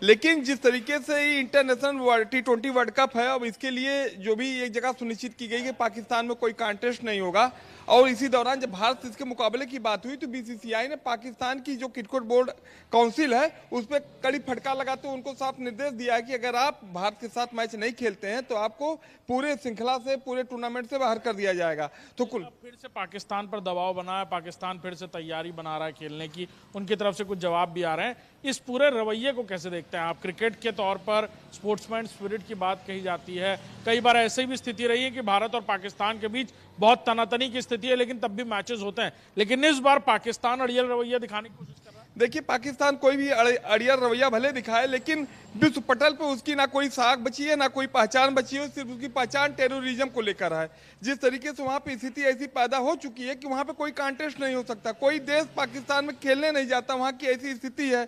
लेकिन जिस तरीके से ही इंटरनेशनल T20 वर्ल्ड कप है, अब इसके लिए जो भी एक जगह सुनिश्चित की गई कि पाकिस्तान में कोई कॉन्टेस्ट नहीं होगा। और इसी दौरान जब भारत से इसके मुकाबले की बात हुई तो बीसीसीआई ने पाकिस्तान की जो क्रिकेट बोर्ड काउंसिल है उस पर कड़ी फटकार लगाते हुए उनको साफ निर्देश दिया है कि अगर आप भारत के साथ मैच नहीं खेलते हैं तो आपको पूरे श्रृंखला से, पूरे टूर्नामेंट से बाहर कर दिया जाएगा। तो कुल फिर से पाकिस्तान पर दबाव बना है, पाकिस्तान फिर से तैयारी बना रहा है खेलने की, उनकी तरफ से कुछ जवाब भी आ रहे हैं। इस पूरे रवैये को कैसे देखते हैं आप? क्रिकेट के तौर पर स्पोर्ट्समैन स्पिरिट की बात कही जाती है, कई बार ऐसी भी स्थिति रही है कि भारत और पाकिस्तान के बीच बहुत तनातनी की स्थिति है लेकिन तब भी मैचेस होते हैं, लेकिन इस बार पाकिस्तान अड़ियल रवैया दिखाने की कोशिश कर रहा है। देखिए, पाकिस्तान कोई भी अड़ियल रवैया भले दिखाए, लेकिन विश्व पटल पे उसकी ना कोई साख बची है, ना कोई पहचान बची है। सिर्फ उसकी पहचान टेररिज्म को लेकर है। जिस तरीके से वहां पे स्थिति ऐसी पैदा हो चुकी है कि वहां पे कोई कॉन्टेस्ट नहीं हो सकता, कोई देश पाकिस्तान में खेलने नहीं जाता, वहां की ऐसी स्थिति है।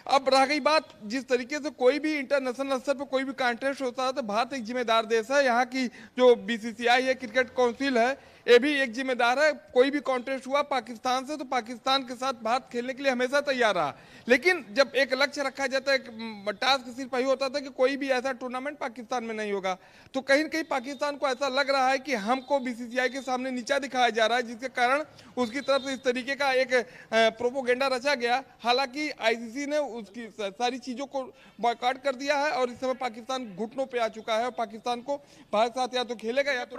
अब रह गई बात, जिस तरीके से कोई भी इंटरनेशनल स्तर पर कोई भी कॉन्टेस्ट होता है तो भारत एक जिम्मेदार देश है। यहाँ की जो बीसीसीआई है, क्रिकेट काउंसिल है, ये भी एक जिम्मेदार है। कोई भी कॉन्टेस्ट हुआ पाकिस्तान से तो पाकिस्तान के साथ भारत खेलने के लिए हमेशा तैयार रहा। लेकिन जब एक लक्ष्य रखा जाता है, एक टास्क सिर्फ यही होता था कि कोई भी ऐसा टूर्नामेंट पाकिस्तान में नहीं होगा, तो कहीं न कहीं पाकिस्तान को ऐसा लग रहा है कि हमको बीसीसीआई के सामने नीचा दिखाया जा रहा है, जिसके कारण उसकी तरफ से इस तरीके का एक प्रोपोगेंडा रचा गया। हालांकि आईसीसी ने उसकी सारी चीजों को बॉयकॉट कर दिया है और इस समय पाकिस्तान घुटनों पे आ चुका है और पाकिस्तान को भारत साथ या तो खेलेगा या तो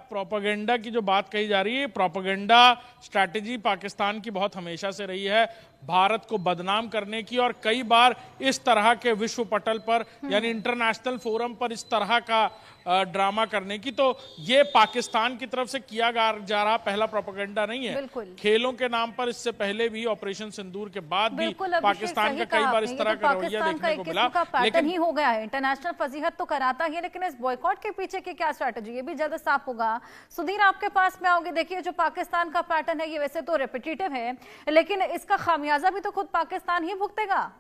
प्रोपेगेंडा की जो बात कही जा रही है, प्रोपेगेंडा स्ट्रैटेजी पाकिस्तान की बहुत हमेशा से रही है, भारत को बदनाम करने की, और कई बार इस तरह के विश्व पटल पर यानी इंटरनेशनल फोरम पर इस तरह का ड्रामा करने की। तो ये पाकिस्तान की तरफ से किया जा रहा पहला प्रोपेगेंडा नहीं है। खेलों के नाम पर इससे पहले भी ऑपरेशन सिंदूर के बाद भी पाकिस्तान का कई बार इस तरह का रवैया देखने को मिला, लेकिन ही हो गया है। इंटरनेशनल फजीहत तो कराता ही है, लेकिन इस बॉयकॉट के पीछे की क्या स्ट्रैटेजी, ये भी जल्द साफ होगा। सुधीर, आपके पास में आओगे। देखिए, जो पाकिस्तान का पैटर्न है ये वैसे तो रेपिटेटिव है, लेकिन इसका खामियाजा भी तो खुद पाकिस्तान ही भुगतेगा।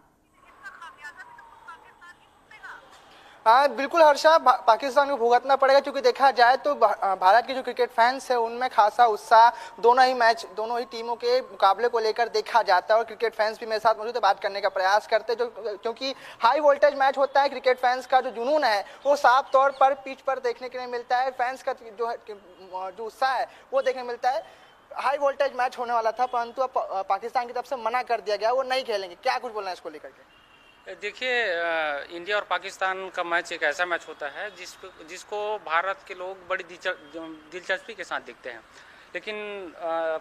हाँ बिल्कुल हर्षा, पाकिस्तान को भुगतना पड़ेगा, क्योंकि देखा जाए तो भारत के जो क्रिकेट फैंस है उनमें खासा उत्साह दोनों ही टीमों के मुकाबले को लेकर देखा जाता है। और क्रिकेट फैंस भी मेरे साथ मौजूद है, बात करने का प्रयास करते हैं, क्योंकि हाई वोल्टेज मैच होता है। क्रिकेट फैंस का जो जुनून है वो साफ तौर पर पिच पर देखने के लिए मिलता है। फैंस का जो उत्साह है वो देखने मिलता है। हाई वोल्टेज मैच होने वाला था, परंतु अब पाकिस्तान की तरफ से मना कर दिया गया, वो नहीं खेलेंगे। क्या कुछ बोलना है इसको लेकर के? देखिए, इंडिया और पाकिस्तान का मैच एक ऐसा मैच होता है जिसको भारत के लोग बड़ी दिलचस्पी के साथ देखते हैं, लेकिन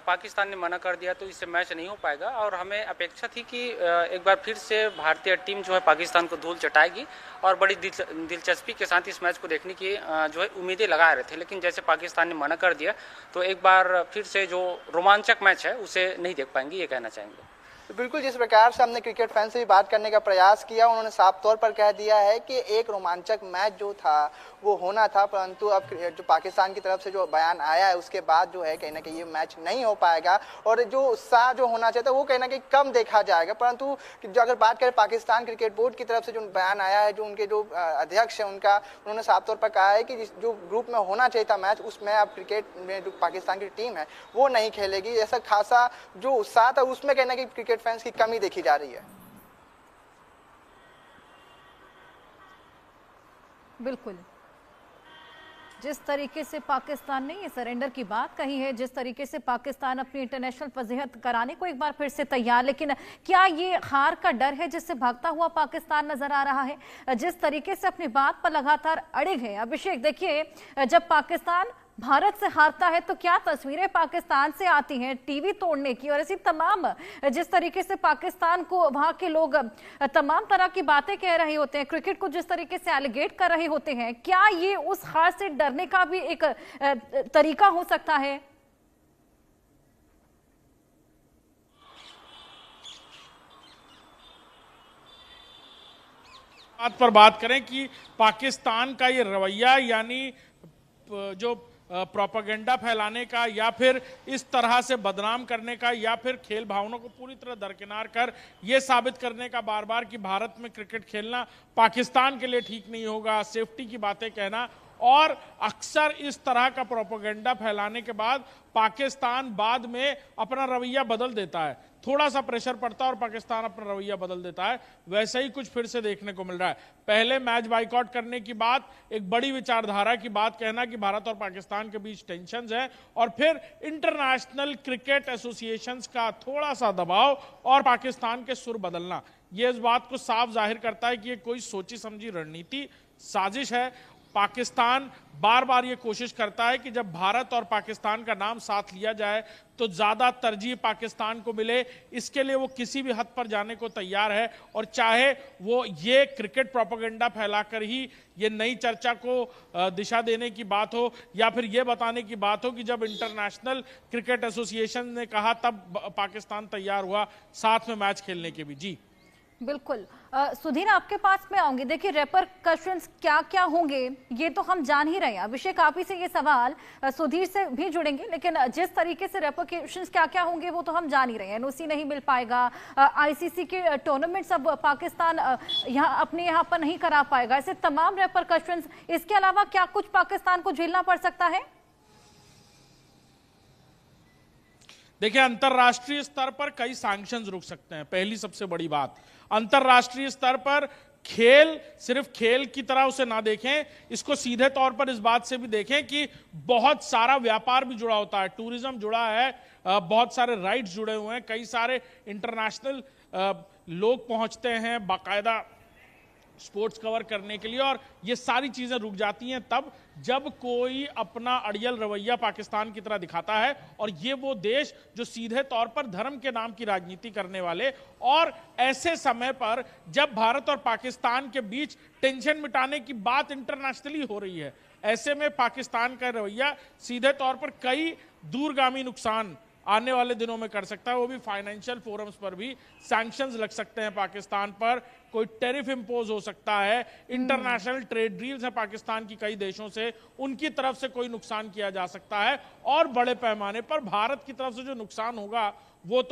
पाकिस्तान ने मना कर दिया तो इससे मैच नहीं हो पाएगा। और हमें अपेक्षा थी कि एक बार फिर से भारतीय टीम जो है पाकिस्तान को धूल चटाएगी और बड़ी दिलचस्पी के साथ इस मैच को देखने की जो है उम्मीदें लगा रहे थे, लेकिन जैसे पाकिस्तान ने मना कर दिया तो एक बार फिर से जो रोमांचक मैच है उसे नहीं देख पाएंगे, ये कहना चाहेंगे। तो बिल्कुल जिस प्रकार से हमने क्रिकेट फैन से भी बात करने का प्रयास किया, उन्होंने साफ तौर पर कह दिया है कि एक रोमांचक मैच जो था वो होना था, परंतु अब जो पाकिस्तान की तरफ से जो बयान आया है उसके बाद जो है कहीं ना कहीं ये मैच नहीं हो पाएगा और जो उत्साह जो होना चाहिए वो कहीं ना कहीं कम देखा जाएगा। परंतु जो अगर बात करें पाकिस्तान क्रिकेट बोर्ड की तरफ से जो बयान आया है, जो उनके जो अध्यक्ष है उन्होंने साफ तौर पर कहा है कि जो ग्रुप में होना चाहिए था मैच, उसमें अब क्रिकेट में जो पाकिस्तान की टीम है वो नहीं खेलेगी। ऐसा खासा जो उत्साह था उसमें कहीं ना कहीं क्रिकेट फैंस की कमी देखी जा रही है। बिल्कुल, जिस तरीके से पाकिस्तान ने ये सरेंडर की बात कही है, जिस तरीके से पाकिस्तान अपनी इंटरनेशनल फजीहत कराने को एक बार फिर से तैयार, लेकिन क्या ये हार का डर है जिससे भागता हुआ पाकिस्तान नजर आ रहा है? जिस तरीके से अपनी बात पर लगातार अड़िग है अभिषेक, देखिए जब पाकिस्तान भारत से हारता है तो क्या तस्वीरें पाकिस्तान से आती हैं टीवी तोड़ने की, और ऐसी तमाम जिस तरीके से पाकिस्तान को वहां के लोग तमाम तरह की बातें कह रहे होते हैं, क्रिकेट को जिस तरीके से एलिगेट कर रहे होते हैं, क्या ये उस हार से डरने का भी एक तरीका हो सकता है? बात पर बात करें कि पाकिस्तान का ये रवैया यानी जो प्रोपेगेंडा फैलाने का या फिर इस तरह से बदनाम करने का या फिर खेल भावना को पूरी तरह दरकिनार कर ये साबित करने का बार बार कि भारत में क्रिकेट खेलना पाकिस्तान के लिए ठीक नहीं होगा, सेफ्टी की बातें कहना, और अक्सर इस तरह का प्रोपेगेंडा फैलाने के बाद पाकिस्तान बाद में अपना रवैया बदल देता है, थोड़ा सा प्रेशर पड़ता है और पाकिस्तान अपना रवैया बदल देता है। वैसे ही कुछ फिर से देखने को मिल रहा है। पहले मैच बाइकआउट करने की बात, एक बड़ी विचारधारा की बात कहना कि भारत और पाकिस्तान के बीच टेंशन्स है, और फिर इंटरनेशनल क्रिकेट एसोसिएशंस का थोड़ा सा दबाव और पाकिस्तान के सुर बदलना, यह इस बात को साफ जाहिर करता है कि ये कोई सोची समझी रणनीति साजिश है। पाकिस्तान बार बार ये कोशिश करता है कि जब भारत और पाकिस्तान का नाम साथ लिया जाए तो ज्यादा तरजीह पाकिस्तान को मिले, इसके लिए वो किसी भी हद पर जाने को तैयार है। और चाहे वो ये क्रिकेट प्रोपेगेंडा फैलाकर ही ये नई चर्चा को दिशा देने की बात हो, या फिर ये बताने की बात हो कि जब इंटरनेशनल क्रिकेट एसोसिएशन ने कहा तब पाकिस्तान तैयार हुआ साथ में मैच खेलने के भी। जी बिल्कुल। सुधीर, आपके पास में आऊंगी। देखिए, रेपरकशंस क्या क्या होंगे ये तो हम जान ही रहे हैं। अभिषेक, आप ही से ये सवाल, सुधीर से भी जुड़ेंगे, लेकिन जिस तरीके से रेपरकशंस क्या क्या होंगे वो तो हम जान ही रहे हैं। एनओसी नहीं मिल पाएगा, आईसीसी के टूर्नामेंट्स अब पाकिस्तान अपने यहाँ पर नहीं करा पाएगा, ऐसे तमाम रेपरकशंस। इसके अलावा क्या कुछ पाकिस्तान को झेलना पड़ सकता है? देखिए, अंतरराष्ट्रीय स्तर पर कई सैंक्शंस रुक सकते हैं। पहली सबसे बड़ी बात, अंतरराष्ट्रीय स्तर पर खेल सिर्फ खेल की तरह उसे ना देखें, इसको सीधे तौर पर इस बात से भी देखें कि बहुत सारा व्यापार भी जुड़ा होता है, टूरिज्म जुड़ा है, बहुत सारे राइट्स जुड़े हुए हैं, कई सारे इंटरनेशनल लोग पहुंचते हैं बाकायदा स्पोर्ट्स कवर करने के लिए, और ये सारी चीजें रुक जाती हैं तब जब कोई अपना अड़ियल रवैया पाकिस्तान की तरह दिखाता है। और ये वो देश जो सीधे तौर पर धर्म के नाम की राजनीति करने वाले, और ऐसे समय पर जब भारत और पाकिस्तान के बीच टेंशन मिटाने की बात इंटरनेशनली हो रही है, ऐसे में पाकिस्तान का रवैया सीधे तौर पर कई दूरगामी नुकसान आने वाले दिनों में कर सकता है। वो भी फाइनेंशियल फोरम्स पर भी सैंक्शंस लग सकते हैं पाकिस्तान पर, कोई टैरिफ इंपोज हो सकता है, इंटरनेशनल ट्रेड डील्स है पाकिस्तान की कई देशों से, उनकी तरफ से कोई नुकसान किया जा सकता है, और बड़े पैमाने पर भारत की तरफ से जो नुकसान होगा वो तो